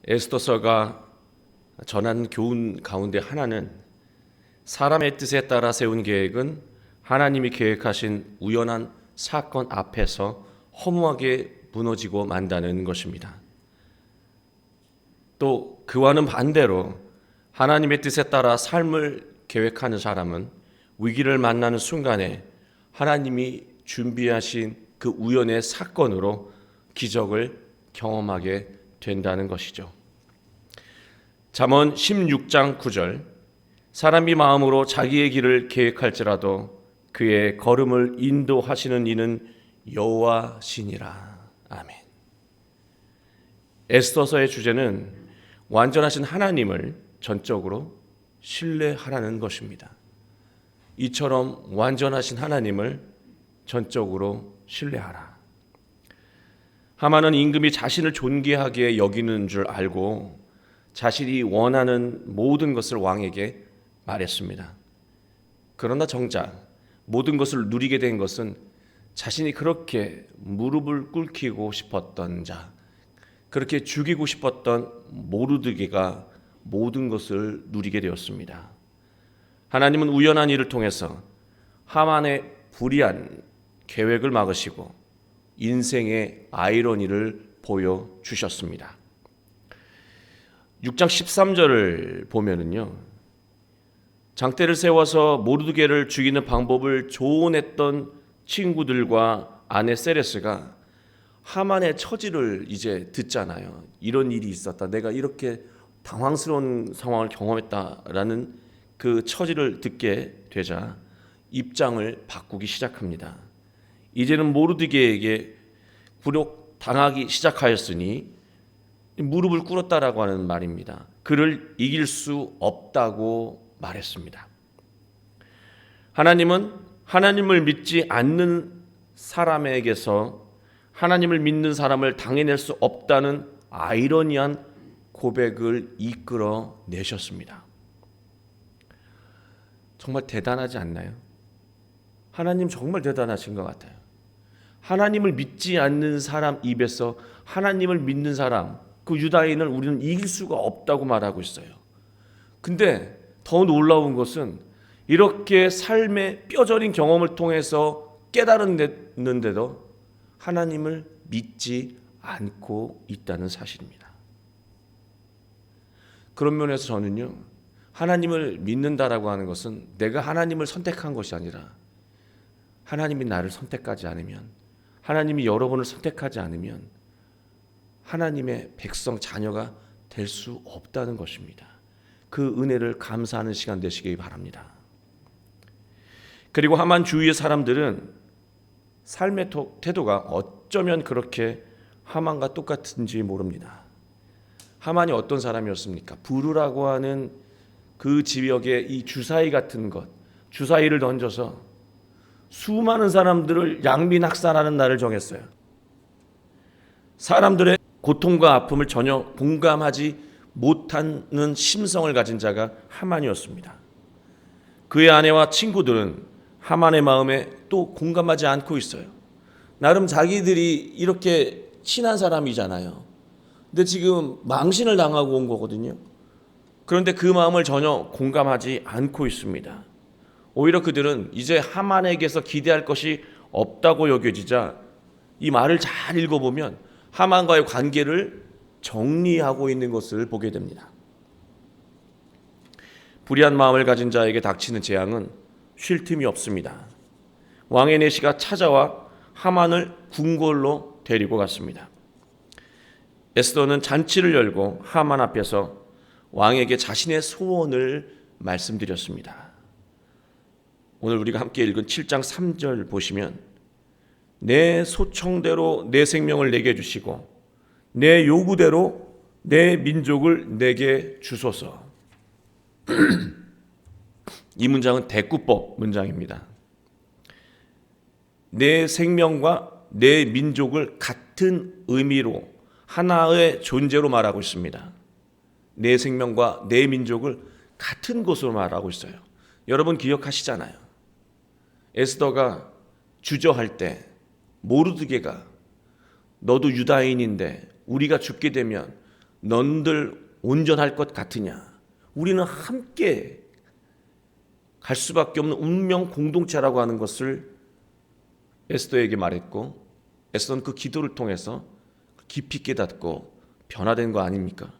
에스더서가 전한 교훈 가운데 하나는 사람의 뜻에 따라 세운 계획은 하나님이 계획하신 우연한 사건 앞에서 허무하게 무너지고 만다는 것입니다. 또 그와는 반대로 하나님의 뜻에 따라 삶을 계획하는 사람은 위기를 만나는 순간에 하나님이 준비하신 그 우연의 사건으로 기적을 경험하게 된다는 것이죠. 잠언 16장 9절 사람이 마음으로 자기의 길을 계획할지라도 그의 걸음을 인도하시는 이는 여호와시니라. 아멘. 에스더서의 주제는 완전하신 하나님을 전적으로 신뢰하라는 것입니다. 이처럼 완전하신 하나님을 전적으로 신뢰하라. 하만은 임금이 자신을 존귀하게 여기는 줄 알고 자신이 원하는 모든 것을 왕에게 말했습니다. 그러나 정작 모든 것을 누리게 된 것은 자신이 그렇게 무릎을 꿇히고 싶었던 자, 그렇게 죽이고 싶었던 모르드게가 모든 것을 누리게 되었습니다. 하나님은 우연한 일을 통해서 하만의 불의한 계획을 막으시고 인생의 아이러니를 보여주셨습니다. 6장 13절을 보면은요, 장대를 세워서 모르드게를 죽이는 방법을 조언했던 친구들과 아내 세레스가 하만의 처지를 이제 듣잖아요. 이런 일이 있었다. 내가 이렇게 당황스러운 상황을 경험했다라는 그 처지를 듣게 되자 입장을 바꾸기 시작합니다. 이제는 모르드게에게 굴욕당하기 시작하였으니 무릎을 꿇었다라고 하는 말입니다. 그를 이길 수 없다고 말했습니다. 하나님은 하나님을 믿지 않는 사람에게서 하나님을 믿는 사람을 당해낼 수 없다는 아이러니한 고백을 이끌어 내셨습니다. 정말 대단하지 않나요? 하나님 정말 대단하신 것 같아요. 하나님을 믿지 않는 사람 입에서 하나님을 믿는 사람, 그 유다인을 우리는 이길 수가 없다고 말하고 있어요. 근데 더 놀라운 것은 이렇게 삶의 뼈저린 경험을 통해서 깨달았는데도 하나님을 믿지 않고 있다는 사실입니다. 그런 면에서 저는요, 하나님을 믿는다라고 하는 것은 내가 하나님을 선택한 것이 아니라 하나님이 나를 선택하지 않으면, 하나님이 여러분을 선택하지 않으면 하나님의 백성 자녀가 될 수 없다는 것입니다. 그 은혜를 감사하는 시간 되시기 바랍니다. 그리고 하만 주위의 사람들은 삶의 태도가 어쩌면 그렇게 하만과 똑같은지 모릅니다. 하만이 어떤 사람이었습니까? 부르라고 하는 그 지역에 이 주사위 같은 것, 주사위를 던져서 수많은 사람들을 양민학살하는 날을 정했어요. 사람들의 고통과 아픔을 전혀 공감하지 못하는 심성을 가진 자가 하만이었습니다. 그의 아내와 친구들은 하만의 마음에 또 공감하지 않고 있어요. 나름 자기들이 이렇게 친한 사람이잖아요. 근데 지금 망신을 당하고 온 거거든요. 그런데 그 마음을 전혀 공감하지 않고 있습니다. 오히려 그들은 이제 하만에게서 기대할 것이 없다고 여겨지자 이 말을 잘 읽어보면 하만과의 관계를 정리하고 있는 것을 보게 됩니다. 불의한 마음을 가진 자에게 닥치는 재앙은 쉴 틈이 없습니다. 왕의 내시가 찾아와 하만을 궁궐로 데리고 갔습니다. 에스더는 잔치를 열고 하만 앞에서 왕에게 자신의 소원을 말씀드렸습니다. 오늘 우리가 함께 읽은 7장 3절 보시면 내 소청대로 내 생명을 내게 주시고 내 요구대로 내 민족을 내게 주소서. 이 문장은 대꾸법 문장입니다. 내 생명과 내 민족을 같은 의미로 하나의 존재로 말하고 있습니다. 내 생명과 내 민족을 같은 것으로 말하고 있어요. 여러분 기억하시잖아요. 에스더가 주저할 때 모르드게가 너도 유다인인데 우리가 죽게 되면 넌들 온전할 것 같으냐? 우리는 함께 갈 수밖에 없는 운명 공동체라고 하는 것을 에스더에게 말했고, 에스더는 그 기도를 통해서 깊이 깨닫고 변화된 거 아닙니까?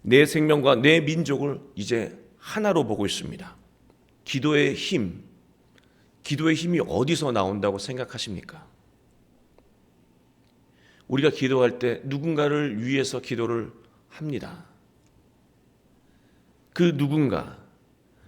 내 생명과 내 민족을 이제 하나로 보고 있습니다. 기도의 힘이 어디서 나온다고 생각하십니까? 우리가 기도할 때 누군가를 위해서 기도를 합니다. 그 누군가,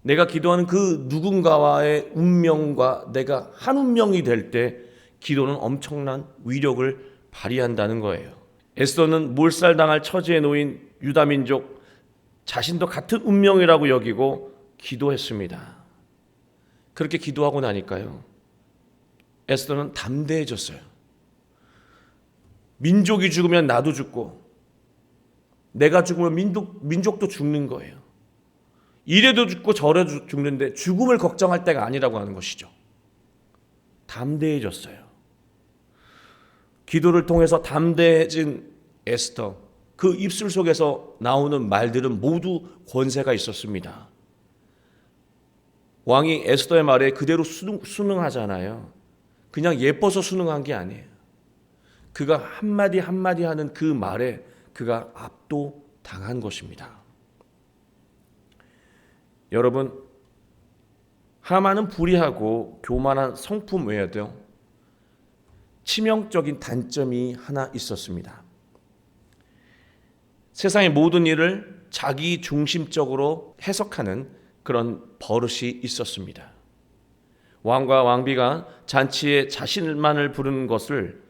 내가 기도하는 그 누군가와의 운명과 내가 한 운명이 될 때 기도는 엄청난 위력을 발휘한다는 거예요. 에스더는 몰살당할 처지에 놓인 유다민족 자신도 같은 운명이라고 여기고 기도했습니다. 그렇게 기도하고 나니까요, 에스더는 담대해졌어요. 민족이 죽으면 나도 죽고, 내가 죽으면 민족도 죽는 거예요. 이래도 죽고 저래도 죽는데 죽음을 걱정할 때가 아니라고 하는 것이죠. 담대해졌어요. 기도를 통해서 담대해진 에스더, 그 입술 속에서 나오는 말들은 모두 권세가 있었습니다. 왕이 에스더의 말에 그대로 순응하잖아요. 그냥 예뻐서 순응한 게 아니에요. 그가 한마디 한마디 하는 그 말에 그가 압도당한 것입니다. 여러분, 하만은 불의하고 교만한 성품 외에도 치명적인 단점이 하나 있었습니다. 세상의 모든 일을 자기 중심적으로 해석하는 그런 버릇이 있었습니다. 왕과 왕비가 잔치에 자신만을 부르는 것을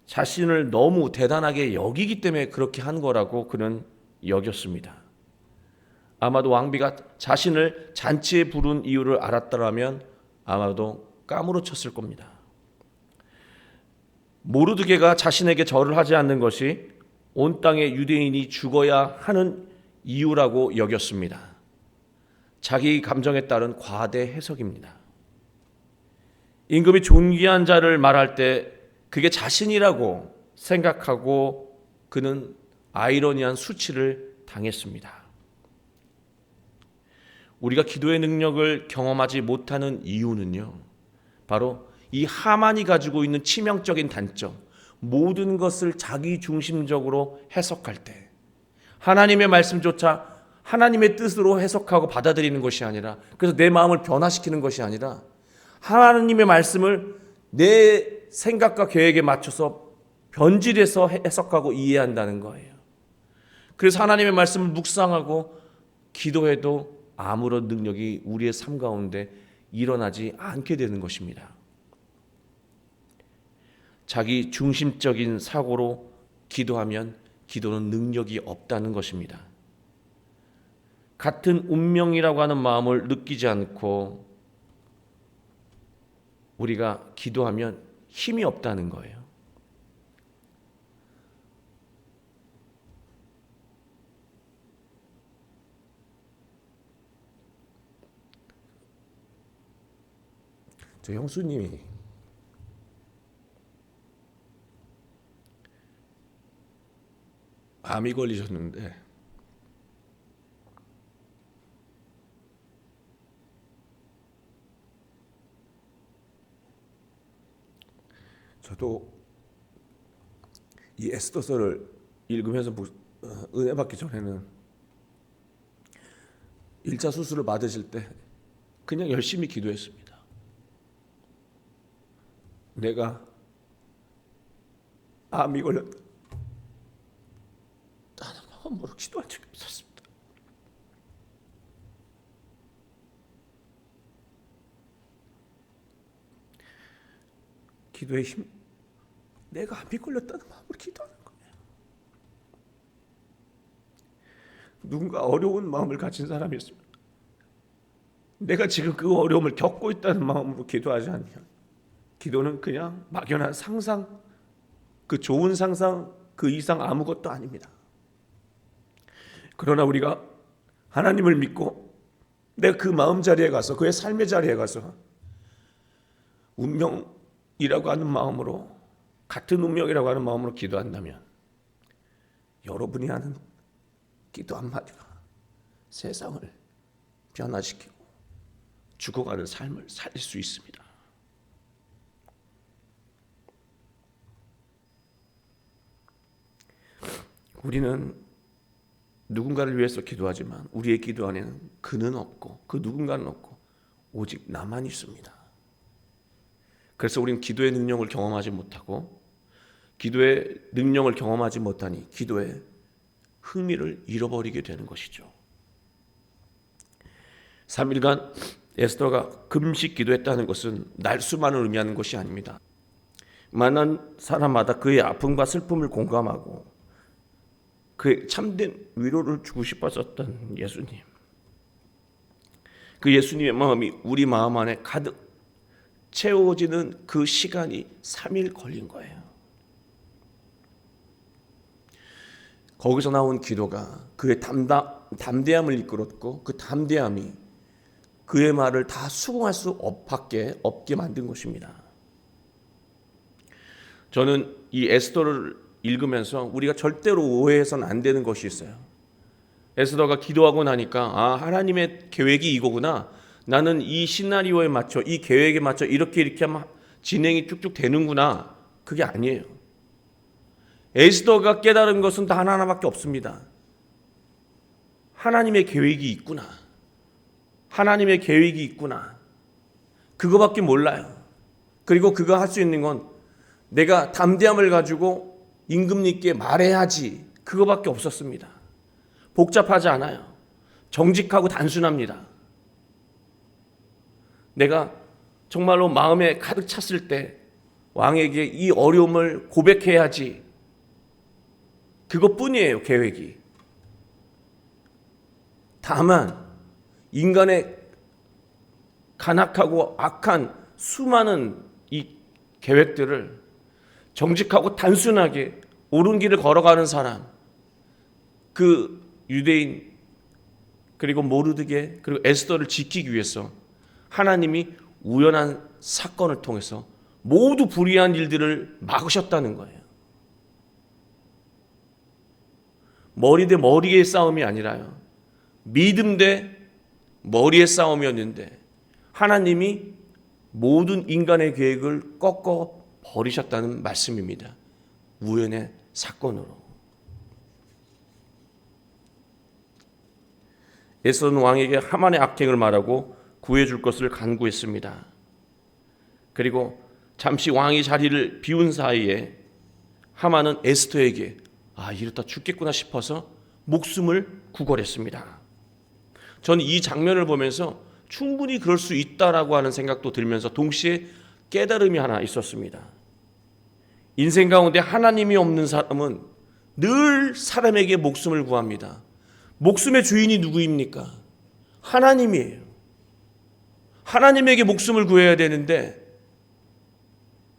자신을 너무 대단하게 여기기 때문에 그렇게 한 거라고 그는 여겼습니다. 아마도 왕비가 자신을 잔치에 부른 이유를 알았더라면 아마도 까무러쳤을 겁니다. 모르드게가 자신에게 절을 하지 않는 것이 온 땅의 유대인이 죽어야 하는 이유라고 여겼습니다. 자기 감정에 따른 과대 해석입니다. 임금이 존귀한 자를 말할 때 그게 자신이라고 생각하고 그는 아이러니한 수치를 당했습니다. 우리가 기도의 능력을 경험하지 못하는 이유는요, 바로 이 하만이 가지고 있는 치명적인 단점, 모든 것을 자기 중심적으로 해석할 때 하나님의 말씀조차 하나님의 뜻으로 해석하고 받아들이는 것이 아니라, 그래서 내 마음을 변화시키는 것이 아니라 하나님의 말씀을 내 생각과 계획에 맞춰서 변질해서 해석하고 이해한다는 거예요. 그래서 하나님의 말씀을 묵상하고 기도해도 아무런 능력이 우리의 삶 가운데 일어나지 않게 되는 것입니다. 자기 중심적인 사고로 기도하면 기도는 능력이 없다는 것입니다. 같은 운명이라고 하는 마음을 느끼지 않고 우리가 기도하면 힘이 없다는 거예요. 저 형수님이 암이 걸리셨는데 저도 이 에스더서를 읽으면서 은혜 받기 전에는 1차 수술을 받으실 때 그냥 열심히 기도했습니다. 내가 암이 걸렸다는 마음으로 기도한 적이 없었습니다. 기도의 힘, 내가 암이 걸렸다는 마음으로 기도하는 거예요. 누군가 어려운 마음을 가진 사람이 있습니다. 내가 지금 그 어려움을 겪고 있다는 마음으로 기도하지 않으면 기도는 그냥 막연한 상상, 그 좋은 상상 그 이상 아무것도 아닙니다. 그러나 우리가 하나님을 믿고 내가 그 마음 자리에 가서 그의 삶의 자리에 가서 운명이라고 하는 마음으로, 같은 운명이라고 하는 마음으로 기도한다면 여러분이 하는 기도 한마디가 세상을 변화시키고 죽어가는 삶을 살릴 수 있습니다. 우리는 누군가를 위해서 기도하지만 우리의 기도 안에는 그는 없고 그 누군가는 없고 오직 나만 있습니다. 그래서 우리는 기도의 능력을 경험하지 못하고 기도의 능력을 경험하지 못하니 기도의 흥미를 잃어버리게 되는 것이죠. 3일간 에스더가 금식 기도했다는 것은 날수만을 의미하는 것이 아닙니다. 만난 사람마다 그의 아픔과 슬픔을 공감하고 그의 참된 위로를 주고 싶었었던 예수님. 그 예수님의 마음이 우리 마음 안에 가득 채워지는 그 시간이 3일 걸린 거예요. 거기서 나온 기도가 그의 담대함을 이끌었고 그 담대함이 그의 말을 다 수긍할 수 밖에 없게 만든 것입니다. 저는 이 에스더를 읽으면서 우리가 절대로 오해해서는 안 되는 것이 있어요. 에스더가 기도하고 나니까 하나님의 계획이 이거구나. 나는 이 시나리오에 맞춰 이 계획에 맞춰 이렇게 하면 진행이 쭉쭉 되는구나. 그게 아니에요. 에스더가 깨달은 것은 단 하나밖에 없습니다. 하나님의 계획이 있구나. 하나님의 계획이 있구나. 그거밖에 몰라요. 그리고 그거 할 수 있는 건 내가 담대함을 가지고 임금님께 말해야지. 그거밖에 없었습니다. 복잡하지 않아요. 정직하고 단순합니다. 내가 정말로 마음에 가득 찼을 때 왕에게 이 어려움을 고백해야지. 그것뿐이에요, 계획이. 다만 인간의 간악하고 악한 수많은 이 계획들을 정직하고 단순하게 옳은 길을 걸어가는 사람, 그 유대인 그리고 모르드게 그리고 에스더를 지키기 위해서 하나님이 우연한 사건을 통해서 모두 불의한 일들을 막으셨다는 거예요. 머리 대 머리의 싸움이 아니라요. 믿음 대 머리의 싸움이었는데 하나님이 모든 인간의 계획을 꺾어 버리셨다는 말씀입니다. 우연의 사건으로. 에스더는 왕에게 하만의 악행을 말하고 구해줄 것을 간구했습니다. 그리고 잠시 왕이 자리를 비운 사이에 하만은 에스더에게 이러다 죽겠구나 싶어서 목숨을 구걸했습니다. 저는 이 장면을 보면서 충분히 그럴 수 있다라고 하는 생각도 들면서 동시에 깨달음이 하나 있었습니다. 인생 가운데 하나님이 없는 사람은 늘 사람에게 목숨을 구합니다. 목숨의 주인이 누구입니까? 하나님이에요. 하나님에게 목숨을 구해야 되는데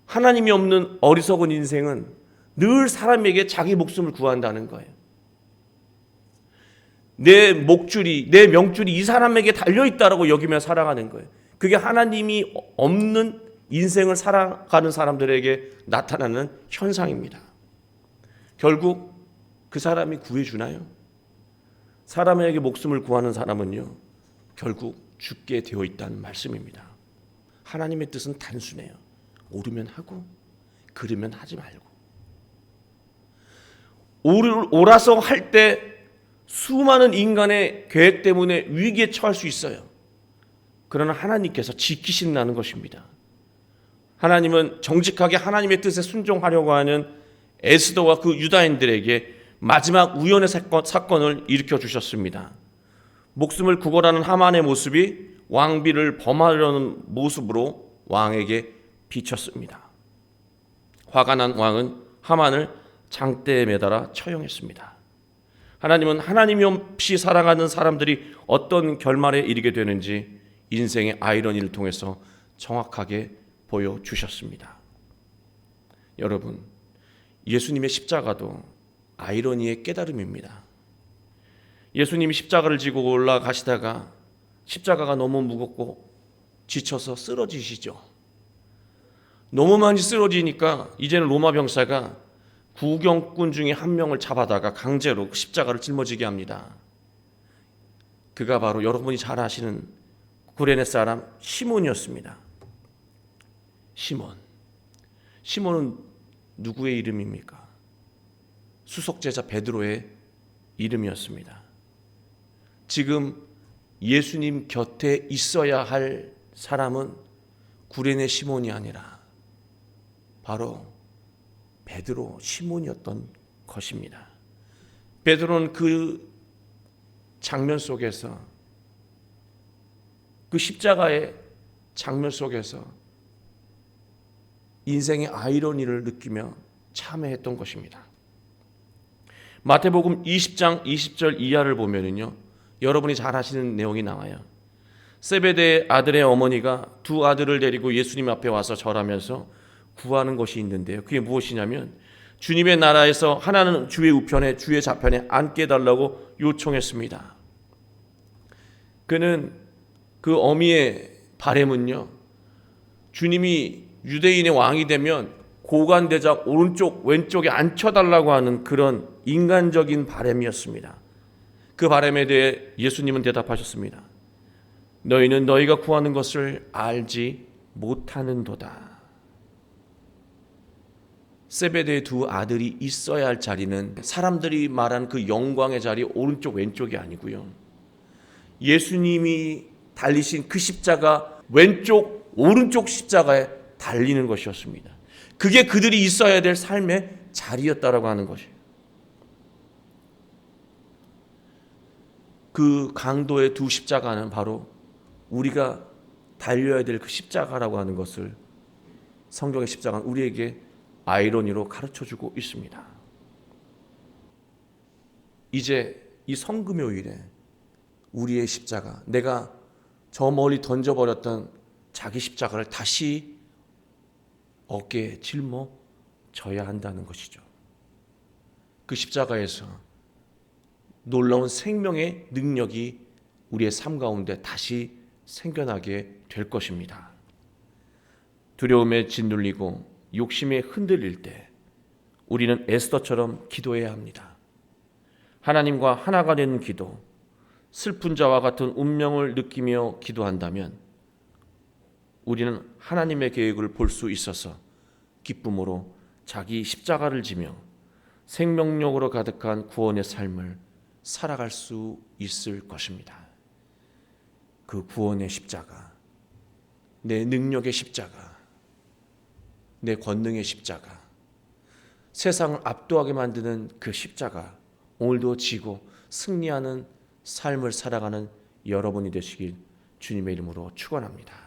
하나님이 없는 어리석은 인생은 늘 사람에게 자기 목숨을 구한다는 거예요. 내 목줄이, 내 명줄이 이 사람에게 달려있다라고 여기며 살아가는 거예요. 그게 하나님이 없는 인생을 살아가는 사람들에게 나타나는 현상입니다. 결국 그 사람이 구해주나요? 사람에게 목숨을 구하는 사람은요, 결국 죽게 되어 있다는 말씀입니다. 하나님의 뜻은 단순해요. 옳으면 하고 그르면 하지 말고. 옳아서 할 때 수많은 인간의 계획 때문에 위기에 처할 수 있어요. 그러나 하나님께서 지키신다는 것입니다. 하나님은 정직하게 하나님의 뜻에 순종하려고 하는 에스더와 그 유다인들에게 마지막 우연의 사건을 일으켜 주셨습니다. 목숨을 구걸하는 하만의 모습이 왕비를 범하려는 모습으로 왕에게 비쳤습니다. 화가 난 왕은 하만을 장대에 매달아 처형했습니다. 하나님은 하나님이 없이 살아가는 사람들이 어떤 결말에 이르게 되는지 인생의 아이러니를 통해서 정확하게 보여주셨습니다. 여러분, 예수님의 십자가도 아이러니의 깨달음입니다. 예수님이 십자가를 지고 올라가시다가 십자가가 너무 무겁고 지쳐서 쓰러지시죠. 너무 많이 쓰러지니까 이제는 로마 병사가 구경꾼 중에 한 명을 잡아다가 강제로 십자가를 짊어지게 합니다. 그가 바로 여러분이 잘 아시는 구레네 사람 시몬이었습니다. 시몬은 누구의 이름입니까? 수석제자 베드로의 이름이었습니다. 지금 예수님 곁에 있어야 할 사람은 구레네 시몬이 아니라 바로 베드로 시몬이었던 것입니다. 베드로는 그 장면 속에서, 그 십자가의 장면 속에서 인생의 아이러니를 느끼며 참회했던 것입니다. 마태복음 20장 20절 이하를 보면은요, 여러분이 잘 아시는 내용이 나와요. 세베대의 아들의 어머니가 두 아들을 데리고 예수님 앞에 와서 절하면서 구하는 것이 있는데요. 그게 무엇이냐면 주님의 나라에서 하나는 주의 우편에 주의 좌편에 앉게 해달라고 요청했습니다. 그는 그 어미의 바램은요, 주님이 유대인의 왕이 되면 고관대장 오른쪽 왼쪽에 앉혀달라고 하는 그런 인간적인 바램이었습니다. 그 바램에 대해 예수님은 대답하셨습니다. 너희는 너희가 구하는 것을 알지 못하는도다. 세베대의 두 아들이 있어야 할 자리는 사람들이 말하는 그 영광의 자리 오른쪽 왼쪽이 아니고요, 예수님이 달리신 그 십자가 왼쪽 오른쪽 십자가에 달리는 것이었습니다. 그게 그들이 있어야 될 삶의 자리였다라고 하는 것이에요. 그 강도의 두 십자가는 바로 우리가 달려야 될 그 십자가라고 하는 것을 성경의 십자가는 우리에게 아이러니로 가르쳐주고 있습니다. 이제 이 성금요일에 우리의 십자가, 내가 저 멀리 던져버렸던 자기 십자가를 다시 어깨에 짊어져야 한다는 것이죠. 그 십자가에서 놀라운 생명의 능력이 우리의 삶 가운데 다시 생겨나게 될 것입니다. 두려움에 짓눌리고 욕심에 흔들릴 때 우리는 에스더처럼 기도해야 합니다. 하나님과 하나가 되는 기도, 슬픈 자와 같은 운명을 느끼며 기도한다면 우리는 하나님의 계획을 볼 수 있어서 기쁨으로 자기 십자가를 지며 생명력으로 가득한 구원의 삶을 살아갈 수 있을 것입니다. 그 구원의 십자가, 내 능력의 십자가, 내 권능의 십자가, 세상을 압도하게 만드는 그 십자가, 오늘도 지고 승리하는 삶을 살아가는 여러분이 되시길 주님의 이름으로 축원합니다.